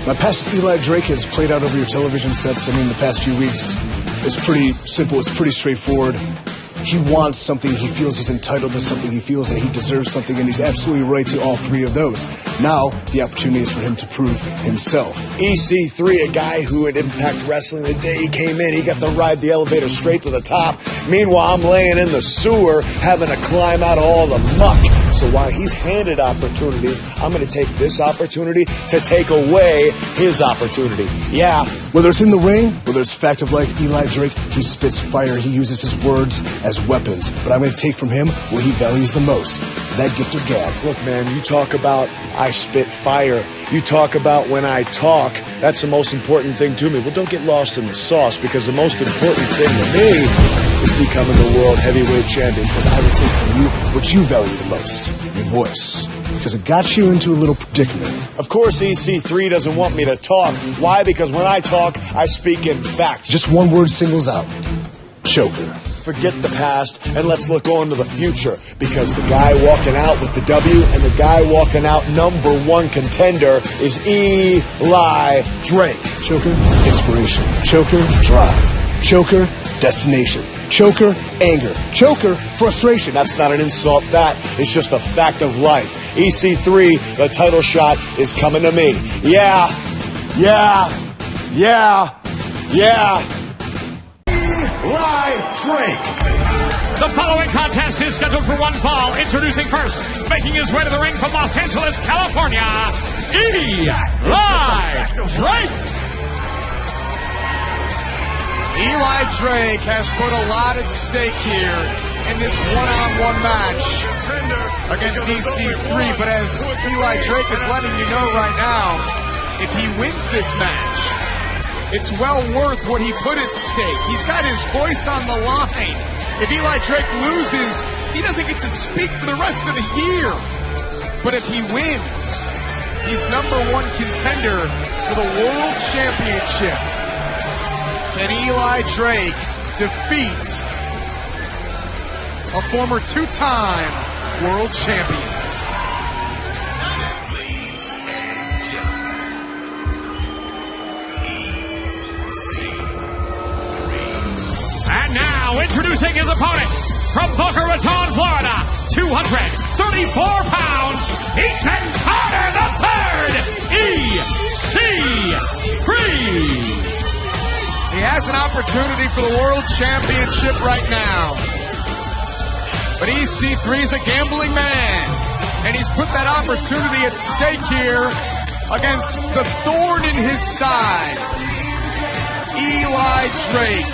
My past with Eli Drake has played out over your television sets. I mean, the past few weeks. It's pretty simple. It's pretty straightforward. He wants something. He feels he's entitled to something. He feels that he deserves something, and he's absolutely right to all three of those. Now, the opportunity is for him to prove himself. EC3, a guy who would Impact Wrestling the day he came in. He got to ride the elevator straight to the top. Meanwhile, I'm laying in the sewer, having to climb out of all the muck. So while he's handed opportunities, I'm going to take this opportunity to take away his opportunity. Yeah. Whether it's in the ring, whether it's fact of life, Eli Drake, he spits fire. He uses his words as weapons. But I'm going to take from him what he values the most, that gift of gab. Look, man, you talk about I spit fire. You talk about when I talk. That's the most important thing to me. Well, don't get lost in the sauce, because the most important thing to me is becoming the world heavyweight champion. Because I will take from you what you value the most, your voice. Because it got you into a little predicament. Of course, EC3 doesn't want me to talk. Why? Because when I talk, I speak in facts. Just one word singles out. Choker. Forget the past and let's look on to the future, because the guy walking out with the W and the guy walking out #1 contender is Eli Drake. Choker, inspiration. Choker, drive. Choker, destination. Choker, anger. Choker, frustration. That's not an insult. That is just a fact of life. EC3, the title shot is coming to me. Yeah. Eli Drake. The following contest is scheduled for one fall. Introducing first, making his way to the ring from Los Angeles, California, Eli Drake. Eli Drake has put a lot at stake here in this one-on-one match against EC3. But as Eli Drake is letting you know right now, if he wins this match, it's well worth what he put at stake. He's got his voice on the line. If Eli Drake loses, he doesn't get to speak for the rest of the year. But if he wins, he's #1 contender for the World Championship. Can Eli Drake defeat a former two-time world champion? And now, introducing his opponent from Boca Raton, Florida, 234 pounds, Ethan Carter III, EC3. He has an opportunity for the World Championship right now. But EC3 is a gambling man, and he's put that opportunity at stake here against the thorn in his side, Eli Drake.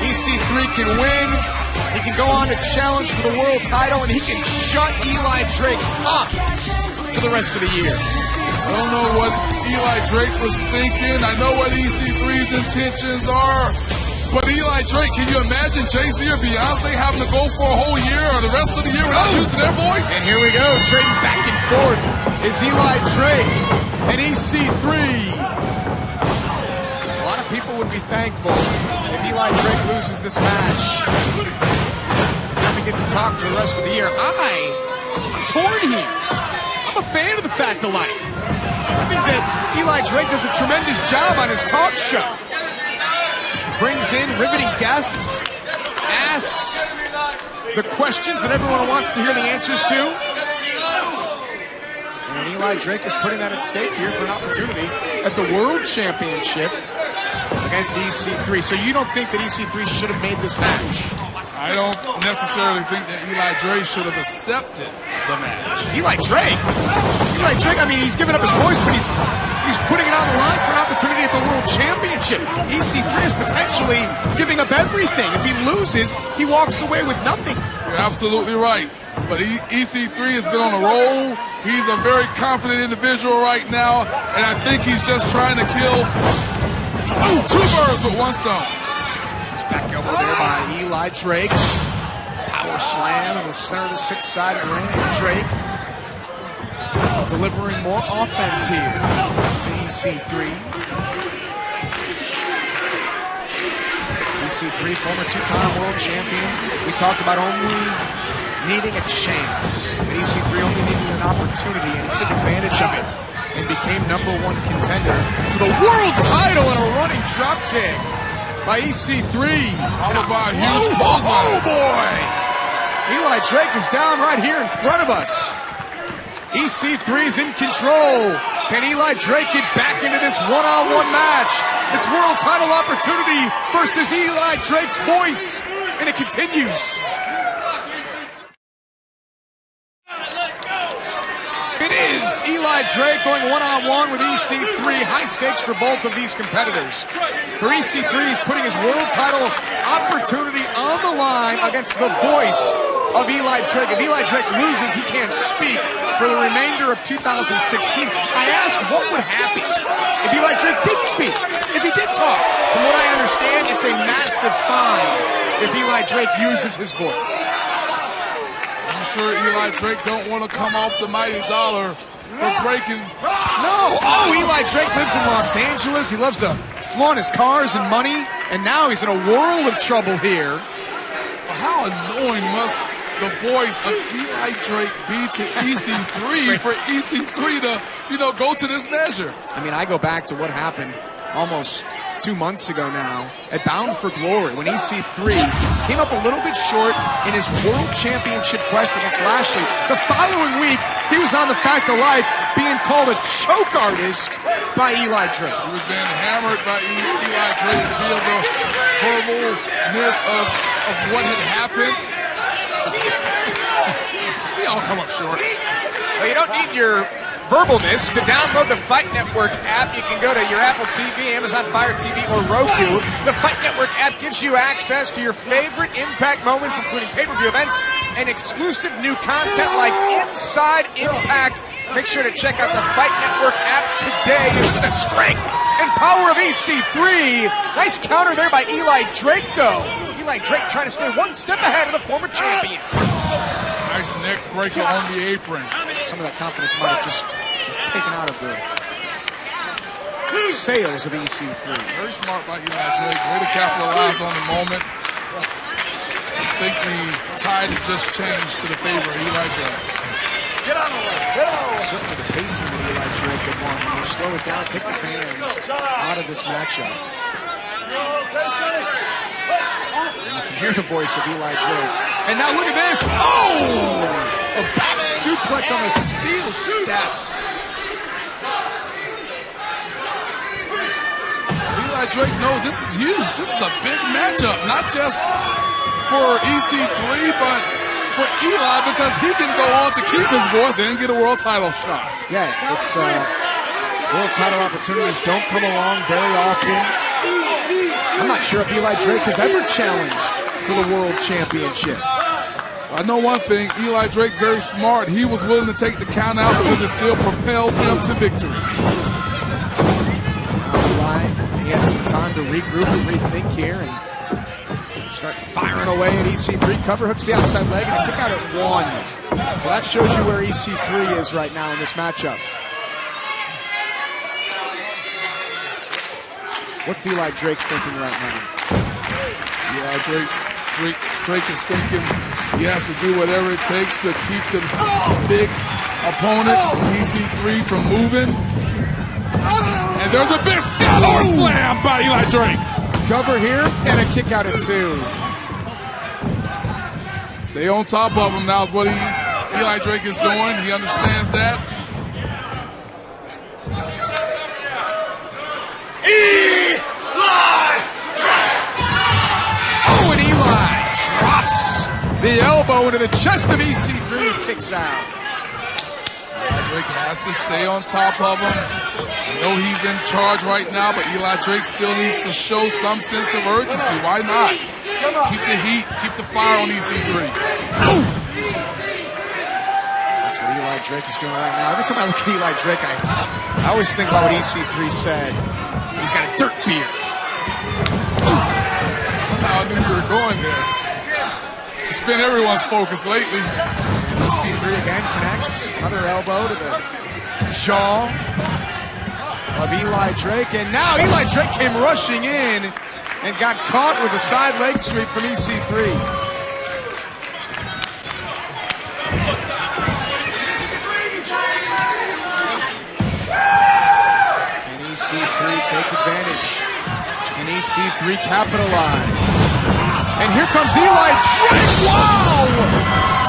EC3 can win, he can go on to challenge for the world title, and he can shut Eli Drake up for the rest of the year. I don't know what Eli Drake was thinking. I know what EC3's intentions are. But Eli Drake, can you imagine Jay-Z or Beyonce having to go for a whole year or the rest of the year without using their voice? And here we go, trading back and forth is Eli Drake and EC3. A lot of people would be thankful if Eli Drake loses this match. He doesn't get to talk for the rest of the year. I'm torn here. I'm a fan of the fact of life. I think that Eli Drake does a tremendous job on his talk show. Brings in riveting guests, asks the questions that everyone wants to hear the answers to. And Eli Drake is putting that at stake here for an opportunity at the World Championship against EC3. So you don't think that EC3 should have made this match? I don't necessarily think that Eli Drake should have accepted the match. Eli Drake, I mean, he's giving up his voice, but he's putting it on the line for an opportunity at the World Championship. EC3 is potentially giving up everything. If he loses, he walks away with nothing. You're absolutely right. But EC3 has been on a roll. He's a very confident individual right now, and I think he's just trying to kill two birds with one stone. Back elbow there by Eli Drake. Power slam in the center of the six-sided ring. And Drake delivering more offense here to EC3. EC3, former two-time world champion. We talked about only needing a chance. That EC3 only needed an opportunity, and he took advantage of it. and became #1 contender for the world title in a running drop kick by EC3. Followed by a huge clothesline. Oh boy! Eli Drake is down right here in front of us. EC3 is in control. Can Eli Drake get back into this one-on-one match? It's world title opportunity versus Eli Drake's voice, and it continues. It is Eli Drake going one-on-one with EC3. High stakes for both of these competitors. For EC3, he's putting his world title opportunity on the line against the voice of Eli Drake. If Eli Drake loses, he can't speak for the remainder of 2016. I asked what would happen if Eli Drake did speak, if he did talk. From what I understand, it's a massive fine if Eli Drake uses his voice. I'm sure Eli Drake don't want to come off the mighty dollar for breaking. No! Oh, Eli Drake lives in Los Angeles. He loves to flaunt his cars and money, and now he's in a world of trouble here. How annoying must the voice of Eli Drake be to EC3 for EC3 to, go to this measure? I mean, I go back to what happened almost 2 months ago now at Bound for Glory when EC3 came up a little bit short in his World Championship quest against Lashley. The following week, he was on The Fact of Life being called a choke artist by Eli Drake. He was being hammered by Eli Drake to feel the verbalness of what had happened. We all come up short. Well, you don't need your verbalness to download the Fight Network app. You can go to your Apple TV, Amazon Fire TV, or Roku. The Fight Network app gives you access to your favorite Impact moments, including pay-per-view events and exclusive new content like Inside Impact. Make sure to check out the Fight Network app today. Look at the strength and power of EC3. Nice counter there by Eli Drake, though. Eli Drake trying to stay one step ahead of the former champion. Nice neck breaker on the apron. Some of that confidence might have just taken out of the sails of EC3. Very smart by Eli Drake. Way to capitalize on the moment. I think the tide has just changed to the favor of Eli Drake. Get out of the way. Get out. Certainly the pacing that Eli Drake would want. You slow it down, take the fans out of this matchup. You can hear the voice of Eli Drake. And now look at this. Oh! A back suplex on the steel steps. Eli Drake knows this is huge. This is a big matchup, not just for EC3, but for Eli, because he can go on to keep his voice and get a world title shot. Yeah, it's world title opportunities don't come along very often. I'm not sure if Eli Drake has ever challenged for the world championship. I know one thing, Eli Drake very smart. He was willing to take the count out because it still propels him to victory. Eli, he had some time to regroup and rethink here and start firing away at EC3. Cover hooks the outside leg and a kick out at 1. Well, that shows you where EC3 is right now in this matchup. What's Eli Drake thinking right now? Eli Drake is thinking he has to do whatever it takes to keep the big opponent, EC3, from moving. And there's a big Skylord slam by Eli Drake. Cover here and a kick out at 2. Stay on top of him now is what Eli Drake is doing. He understands that. Oh, and Eli drops the elbow into the chest of EC3 and kicks out. Eli Drake has to stay on top of him. I know he's in charge right now, but Eli Drake still needs to show some sense of urgency. Why not? Keep the heat, keep the fire on EC3. Oh! That's what Eli Drake is doing right now. Every time I look at Eli Drake, I always think about what EC3 said. He's got a dirt beard. Somehow I knew you were going there. It's been everyone's focus lately. EC3 again connects. Another elbow to the jaw of Eli Drake. And now Eli Drake came rushing in and got caught with a side leg sweep from EC3. EC3 take advantage. Can EC3 capitalize? And here comes Eli Drake. Wow!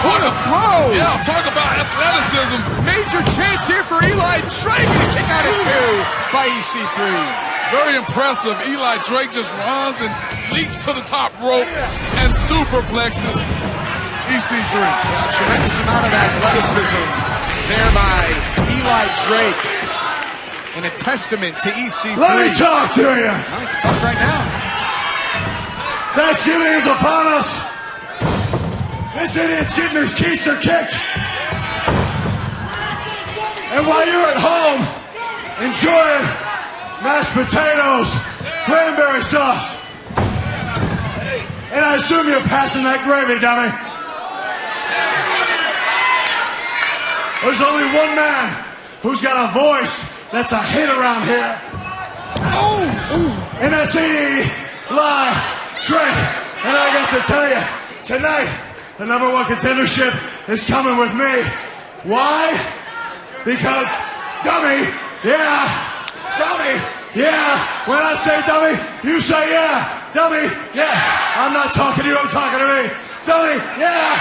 What a throw! Yeah, talk about athleticism. Major chance here for Eli Drake. And a kick out at 2 by EC3. Very impressive. Eli Drake just runs and leaps to the top rope and superplexes EC3. Yeah, a tremendous amount of athleticism there by Eli Drake. And a testament to EC3. Let me talk to you. I can talk right now. Thanksgiving is upon us. This idiot's getting his keister kicked. And while you're at home enjoying mashed potatoes, cranberry sauce, and I assume you're passing that gravy, dummy. There's only one man who's got a voice that's a hit around here. And that's Eli Drake. And I got to tell you, tonight, the #1 contendership is coming with me. Why? Because dummy, yeah, dummy, yeah. When I say dummy, you say yeah. Dummy, yeah. I'm not talking to you, I'm talking to me. Dummy, yeah.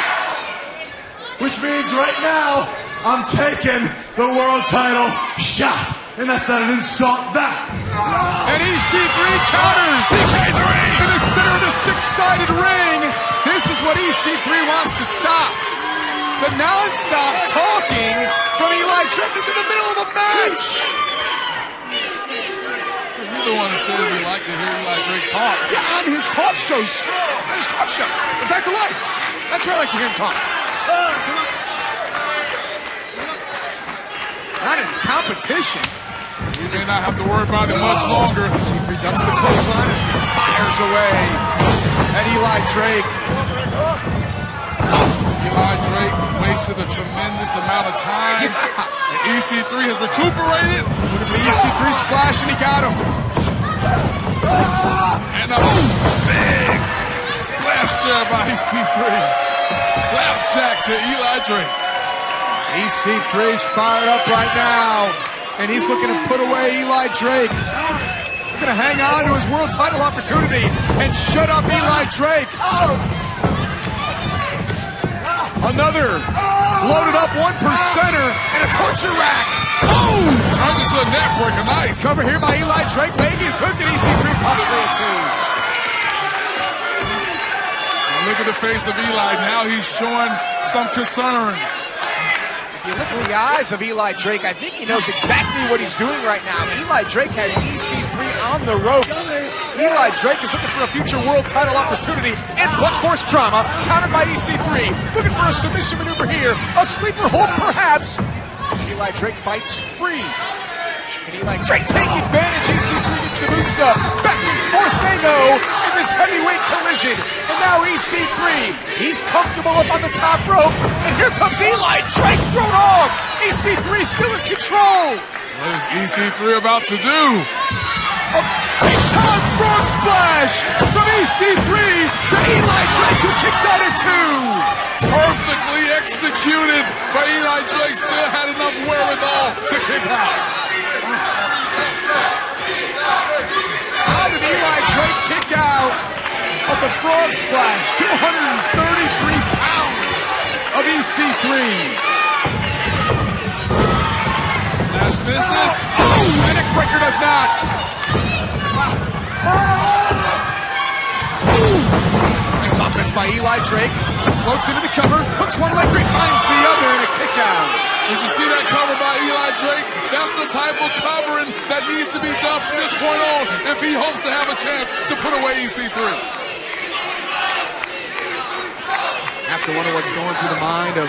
Which means right now, I'm taking the world title shot. And that's not an insult, that. And EC3 counters. EC3 in the center of the six-sided ring. This is what EC3 wants to stop. The non-stop talking from Eli Drake is in the middle of a match. You're the one that says you like to hear Eli Drake talk. Yeah, on his talk shows. On his talk show. In fact, to life. That's where I like to hear him talk. Not in competition. You may not have to worry about it much longer. EC3 ducks the clothesline and fires away at Eli Drake. Eli Drake wasted a tremendous amount of time. And EC3 has recuperated. Looking for the EC3 splash, and he got him. And a big splash job by EC3. Flapjack to Eli Drake. EC3's fired up right now, and he's looking to put away Eli Drake. He's going to hang on to his world title opportunity and shut up Eli Drake. Another loaded up 1%er and a torture rack. Oh! Turns into a neck breaker. Nice. Cover here by Eli Drake. Leg is hooked, and EC3 pops for a 2. Look at the face of Eli. Now he's showing some concern. If you look in the eyes of Eli Drake, I think he knows exactly what he's doing right now. Eli Drake has EC3 on the ropes. Eli Drake is looking for a future world title opportunity and blunt force trauma, countered by EC3. Looking for a submission maneuver here, a sleeper hold perhaps. Eli Drake fights free. And Eli Drake taking advantage. EC3 gets the boots up. Back and forth they go in this heavyweight collision. And now EC3, he's comfortable up on the top rope. And here comes Eli Drake thrown off. EC3 still in control. What is EC3 about to do? A big-time frog splash from EC3 to Eli Drake, who kicks out at 2. Perfectly executed, but Eli Drake still had enough wherewithal to kick out. How did Eli Drake kick out of the frog splash? 233 pounds of EC3. Nash misses. Oh, the neck breaker does not. Nice offense by Eli Drake. Floats into the cover, hooks one leg, great finds the other, and a kick out. Did you see that cover by Eli Drake? That's the type of covering that needs to be done from this point on if he hopes to have a chance to put away EC3. Have to wonder what's going through the mind of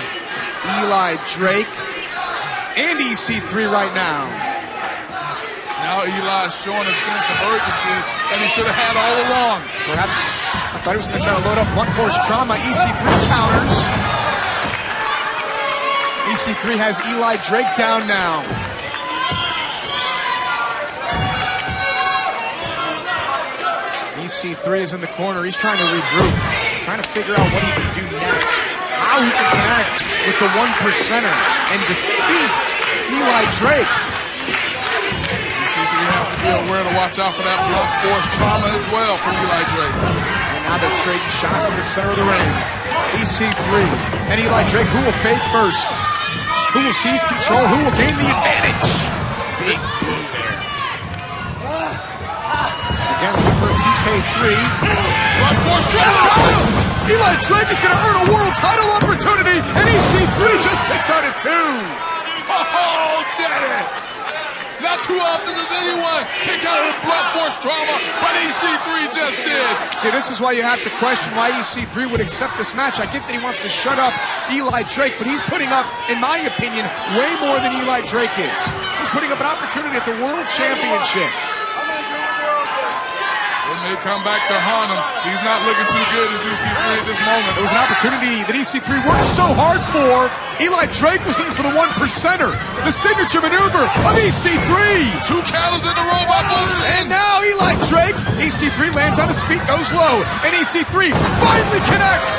Eli Drake and EC3 right now. Now Eli's showing a sense of urgency that he should have had all along. Perhaps I thought he was going to try to load up blunt force trauma. EC3 counters. EC3 has Eli Drake down now. EC3 is in the corner. He's trying to regroup, trying to figure out what he can do next, how he can connect with the 1%er and defeat Eli Drake. EC3 He has to be aware to watch out for that blunt force trauma as well from Eli Drake. And now they're trading shots in the center of the ring. EC3 and Eli Drake, who will fade first? Who will seize control? Who will gain the advantage? Big boom there. Again, looking for a TK3. Blunt force trauma! Eli Drake is going to earn a world title opportunity, and EC3 just kicks out at 2. Oh, did it! Not too often does anyone kick out of blunt force trauma, but EC3 just did. See, this is why you have to question why EC3 would accept this match. I get that he wants to shut up Eli Drake, but he's putting up, in my opinion, way more than Eli Drake is. He's putting up an opportunity at the World Championship. It may come back to haunt him. He's not looking too good as EC3 at this moment. It was an opportunity that EC3 worked so hard for. Eli Drake was looking for the 1%er, the signature maneuver of EC3. 2 counters in a row by both of them. And now Eli Drake, EC3 lands on his feet, goes low, and EC3 finally connects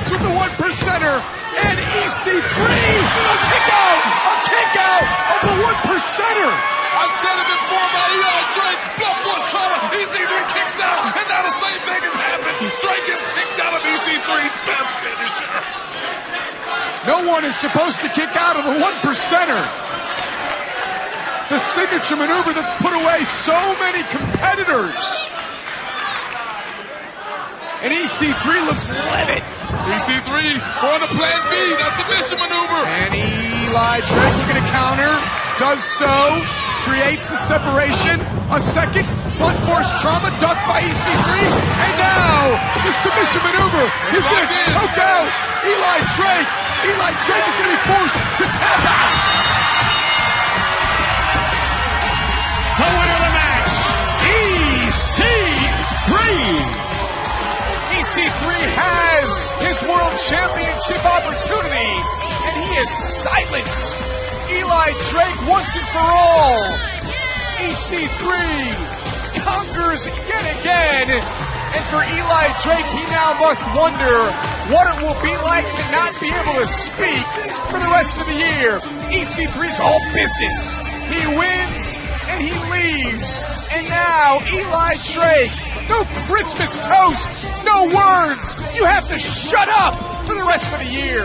with the 1%er, and EC3, a kick out of the 1%er. I said it before about Eli Drake, blunt force trauma, EC3 kicks out, and now the same thing has happened. Drake gets kicked out of EC3's best finisher. No one is supposed to kick out of the 1%er. The signature maneuver that's put away so many competitors. And EC3 looks livid. EC3 going to plan B, that submission maneuver. And Eli Drake looking to counter, does so, creates a separation, a second blunt force trauma ducked by EC3, and now the submission maneuver is going to choke out Eli Drake. Eli Drake is going to be forced to tap out. The winner of the match, EC3. EC3 has his world championship opportunity, and he has silenced Eli Drake once and for all. EC3 conquers yet again, and for Eli Drake, he now must wonder what it will be like to not be able to speak for the rest of the year. EC3's all business. He wins and he leaves, and now Eli Drake, no Christmas toast, no words. You have to shut up for the rest of the year.